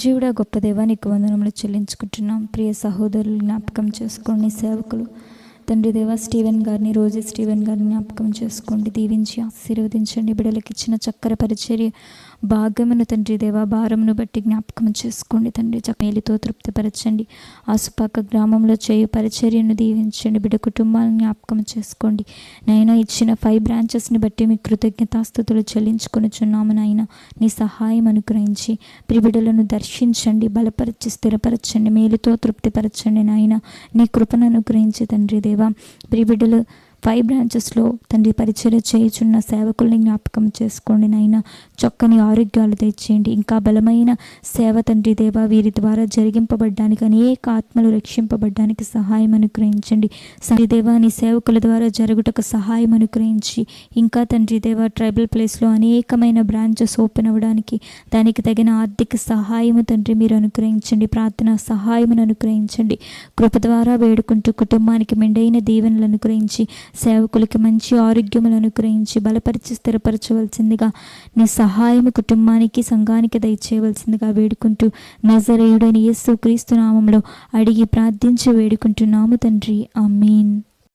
జీవుడా గొప్ప దేవా, నీకు వందనములు చెల్లించుకుంటున్నాం. ప్రియ సహోదరులు జ్ఞాపకం చేసుకోండి. సేవకులు తండ్రి దేవా స్టీవెన్ గారిని, రోజు స్టీవెన్ గారిని జ్ఞాపకం చేసుకోండి. దీవించి ఆశీర్వదించండి. బిడ్డలకు ఇచ్చిన చక్కర పరిచర్య భాగమును తండ్రి దేవా భారమును బట్టి జ్ఞాపకం చేసుకోండి. తండ్రి మేలుతో తృప్తిపరచండి. ఆసుపాక గ్రామంలో చేయు పరిచర్యను దీవించండి. బిడ్డ కుటుంబాలను జ్ఞాపకం చేసుకోండి. నైనా ఇచ్చిన 5 బ్రాంచెస్ని బట్టి మీ కృతజ్ఞతాస్తుతులు చెల్లించుకొనుచున్నాము. నాయన నీ సహాయం అనుగ్రహించి ప్రిబిడలను దర్శించండి, బలపరిచి స్థిరపరచండి, మేలుతో తృప్తిపరచండి. నాయన నీ కృపను అనుగ్రహించి తండ్రి దేవా ప్రిబిడలు 5 బ్రాంచెస్లో తండ్రి పరిచర్య చేయుచున్న సేవకుల్ని జ్ఞాపకం చేసుకోండి. నాయన చక్కని ఆరోగ్యాలు తెచ్చేయండి. ఇంకా బలమైన సేవ తండ్రి దేవా వీరి ద్వారా జరిగింపబడ్డానికి, అనేక ఆత్మలు రక్షింపబడ్డానికి సహాయం అనుగ్రహించండి. తండ్రి దేవా నీ సేవకుల ద్వారా జరుగుటకు సహాయం అనుగ్రహించి, ఇంకా తండ్రి దేవా ట్రైబల్ ప్లేస్లో అనేకమైన బ్రాంచెస్ ఓపెన్ అవ్వడానికి దానికి తగిన ఆర్థిక సహాయము తండ్రి మీరు అనుగ్రహించండి. ప్రార్థన సహాయమును అనుగ్రహించండి. కృప ద్వారా వేడుకుంటూ కుటుంబానికి మెండైన దీవెనలు అనుగ్రహించి, సేవకులకి మంచి ఆరోగ్యములను అనుగ్రహించి బలపరిచి స్థిరపరచవలసిందిగా నీ సహాయము కుటుంబానికి, సంఘానికి దయచేయవలసిందిగా వేడుకుంటూ నజరేయుడైన యేసు క్రీస్తు నామములో అడిగి ప్రార్థించి వేడుకుంటున్నాము తండ్రి. ఆమేన్.